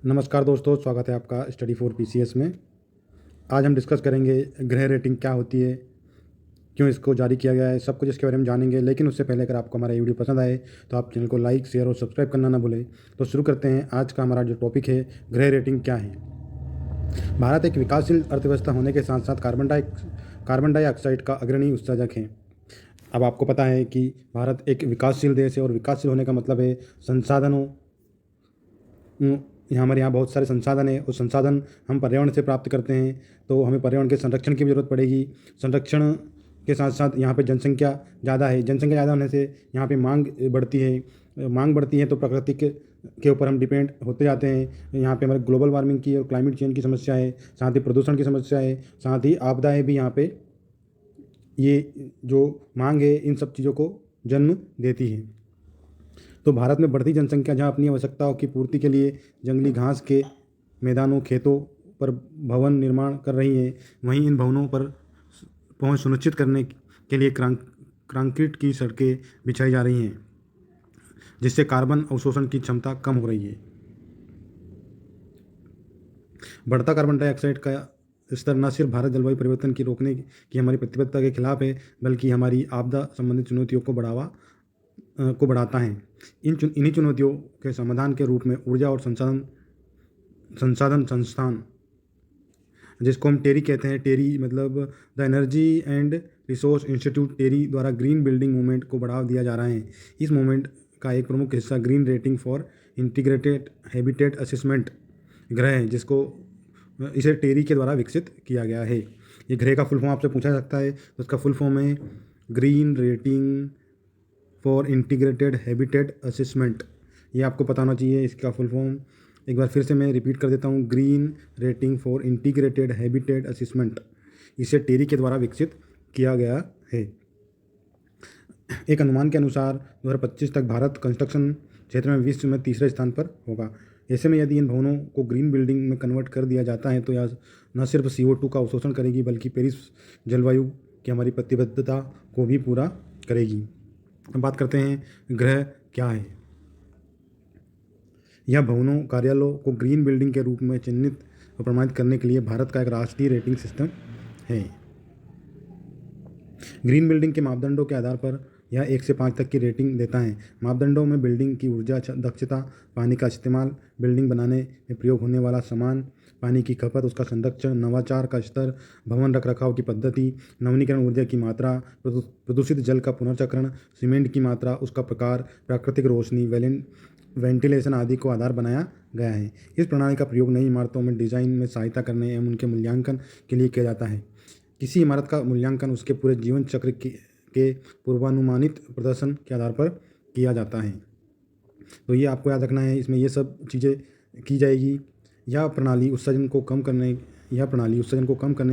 नमस्कार दोस्तों, स्वागत है आपका स्टडी फॉर पीसीएस में। आज हम डिस्कस करेंगे गृह रेटिंग क्या होती है, क्यों इसको जारी किया गया है, सब कुछ इसके बारे में जानेंगे। लेकिन उससे पहले अगर आपको हमारा वीडियो पसंद आए तो आप चैनल को लाइक, शेयर और सब्सक्राइब करना ना भूलें। तो शुरू करते हैं। आज का हमारा जो टॉपिक है, गृह रेटिंग क्या है। भारत एक विकासशील अर्थव्यवस्था होने के साथ साथ कार्बन डाइऑक्साइड का अग्रणी उत्सर्जक है। अब आपको पता है कि भारत एक विकासशील देश है और विकासशील होने का मतलब है संसाधनों यहाँ हमारे यहाँ बहुत सारे संसाधन हैं और संसाधन हम पर्यावरण से प्राप्त करते हैं, तो हमें पर्यावरण के संरक्षण की भी ज़रूरत पड़ेगी। संरक्षण के साथ साथ यहाँ पे जनसंख्या ज़्यादा है। जनसंख्या ज़्यादा होने से यहाँ पे मांग बढ़ती है। मांग बढ़ती है तो प्रकृति के ऊपर हम डिपेंड होते जाते हैं। यहाँ पे हमारे ग्लोबल वार्मिंग की और क्लाइमेट चेंज की समस्या है, साथ ही प्रदूषण की समस्या है, साथ ही आपदाएँ भी यहाँ पे ये जो मांग है इन सब चीज़ों को जन्म देती है। तो भारत में बढ़ती जनसंख्या जहाँ अपनी आवश्यकताओं की पूर्ति के लिए जंगली घास के मैदानों, खेतों पर भवन निर्माण कर रही है, वहीं इन भवनों पर पहुंच सुनिश्चित करने के लिए कंक्रीट की सड़कें बिछाई जा रही हैं, जिससे कार्बन अवशोषण की क्षमता कम हो रही है। बढ़ता कार्बन डाइऑक्साइड का स्तर न सिर्फ भारत जलवायु परिवर्तन की रोकने की हमारी प्रतिबद्धता के खिलाफ है, बल्कि हमारी आपदा संबंधित चुनौतियों को बढ़ाता है। इन्हीं चुनौतियों के समाधान के रूप में ऊर्जा और संसाधन संस्थान, जिसको हम टेरी कहते हैं, टेरी मतलब the energy and resource institute TERI द्वारा ग्रीन बिल्डिंग मूवमेंट को बढ़ावा दिया जा रहा है। इस मूवमेंट का एक प्रमुख हिस्सा green rating for integrated habitat assessment गृह है, जिसको इसे टेरी के द्वारा विकसित किया गया है। ये गृह का फुल फॉर्म आपसे पूछा सकता है, तो उसका फुल फॉर्म है green rating for integrated habitat assessment. ये आपको पता होना चाहिए इसका फुल फॉर्म। एक बार फिर से मैं रिपीट कर देता हूँ, green rating for integrated habitat assessment. इसे टेरी के द्वारा विकसित किया गया है। एक अनुमान के अनुसार 2025 तक भारत कंस्ट्रक्शन क्षेत्र में विश्व में तीसरे स्थान पर होगा। ऐसे में यदि इन भवनों को ग्रीन बिल्डिंग में कन्वर्ट कर दिया जाता है तो यह न सिर्फ CO2 का अवशोषण करेगी, बल्कि पेरिस जलवायु की हमारी प्रतिबद्धता को भी पूरा करेगी। अब बात करते हैं गृह क्या है। यह भवनों, कार्यालयों को ग्रीन बिल्डिंग के रूप में चिन्हित और प्रमाणित करने के लिए भारत का एक राष्ट्रीय रेटिंग सिस्टम है। ग्रीन बिल्डिंग के मापदंडों के आधार पर यह 1 से 5 तक की रेटिंग देता है। मापदंडों में बिल्डिंग की ऊर्जा दक्षता, पानी का इस्तेमाल, बिल्डिंग बनाने में प्रयोग होने वाला सामान, पानी की खपत, उसका संरक्षण, नवाचार का स्तर, भवन रखरखाव की पद्धति, नवीनीकरण ऊर्जा की मात्रा, प्रदूषित जल का पुनर्चक्रण, सीमेंट की मात्रा, उसका प्रकार, प्राकृतिक रोशनी, वेंटिलेशन आदि को आधार बनाया गया है। इस प्रणाली का प्रयोग नई इमारतों में डिज़ाइन में सहायता करने एवं उनके मूल्यांकन के लिए किया जाता है। किसी इमारत का मूल्यांकन उसके पूरे जीवन चक्र के पूर्वानुमानित प्रदर्शन के आधार पर किया जाता है। तो ये आपको याद रखना है, इसमें ये सब चीज़ें की जाएगी। यह प्रणाली उत्सर्जन को कम करने,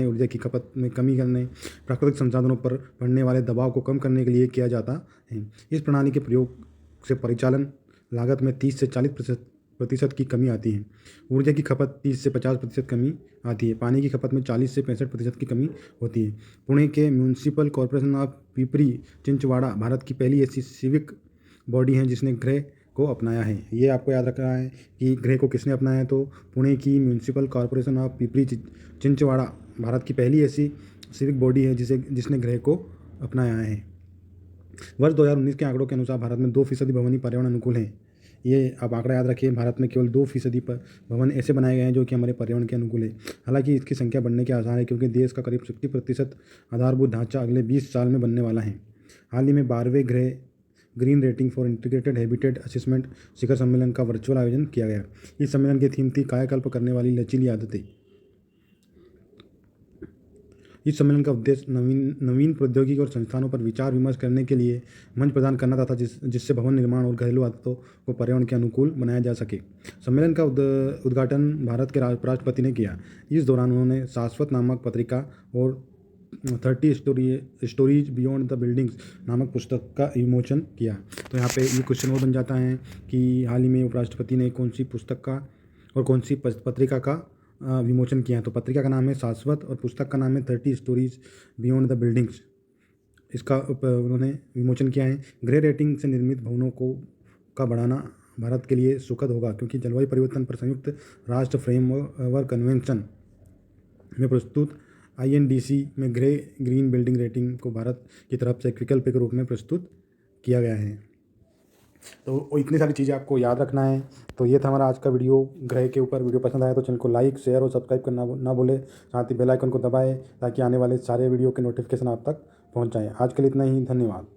ऊर्जा की खपत में कमी करने, प्राकृतिक संसाधनों पर पड़ने वाले दबाव को कम करने के लिए किया जाता है। इस प्रणाली के प्रयोग से परिचालन लागत में 30 से 40% की कमी आती है। ऊर्जा की खपत 30 से 50% कमी आती है। पानी की खपत में 40 से 65% की कमी होती है। पुणे के municipal corporation of Pipri Chinchwada Bharat की पहली ऐसी सिविक बॉडी है जिसने गृह को अपनाया है। ये आपको याद रखना है कि गृह को किसने अपनाया है, तो पुणे की municipal corporation of Pipri Chinchwada Bharat की पहली ऐसी सिविक बॉडी है जिसने गृह को अपनाया है। वर्ष 2019 के आंकड़ों के अनुसार भारत में 2% भवन ही पर्यावरण अनुकूल हैं। ये आप आंकड़ा याद रखिए, भारत में केवल 2% पर भवन ऐसे बनाए गए हैं जो कि हमारे पर्यावरण के अनुकूल है। हालांकि इसकी संख्या बढ़ने के आसार है, क्योंकि देश का करीब 60% आधारभूत ढांचा अगले 20 साल में बनने वाला है। हाल ही में 12वें green rating for integrated habitat assessment शिखर सम्मेलन का वर्चुअल आयोजन किया गया। इस सम्मेलन की थीम थी कायाकल्प करने वाली लचीली आदतें। इस सम्मेलन का उद्देश्य नवीन प्रौद्योगिकी और संस्थानों पर विचार विमर्श करने के लिए मंच प्रदान करना था, जिससे भवन निर्माण और घरेलू आदतों को पर्यावरण के अनुकूल बनाया जा सके। सम्मेलन का उद्घाटन भारत के राष्ट्रपति ने किया। इस दौरान उन्होंने शाश्वत नामक पत्रिका और 30 स्टोरीज बियॉन्ड द बिल्डिंग्स नामक पुस्तक का विमोचन किया। तो यहाँ पे ये क्वेश्चन वो बन जाता है कि हाल ही में उपराष्ट्रपति ने कौन सी पुस्तक का और कौन सी पत्रिका का विमोचन किया है। तो पत्रिका का नाम है शाश्वत और पुस्तक का नाम है 30 स्टोरीज बियॉन्ड द बिल्डिंग्स। इसका उन्होंने विमोचन किया है। गृह रेटिंग से निर्मित भवनों का भारत के लिए सुखद होगा, क्योंकि जलवायु परिवर्तन पर संयुक्त राष्ट्र फ्रेमवर्क कन्वेंशन में प्रस्तुत INDC में ग्रीन बिल्डिंग रेटिंग को भारत की तरफ से एक विकल्प के रूप में प्रस्तुत किया गया है। तो इतनी सारी चीज़ें आपको याद रखना है। तो ये था हमारा आज का वीडियो ग्रह के ऊपर। वीडियो पसंद आया तो चैनल को लाइक, शेयर और सब्सक्राइब करना ना भूले। साथ ही बेल आइकन को दबाएं ताकि आने वाले सारे वीडियो के नोटिफिकेशन आप तक पहुंच जाएं। आज के लिए इतना ही, धन्यवाद।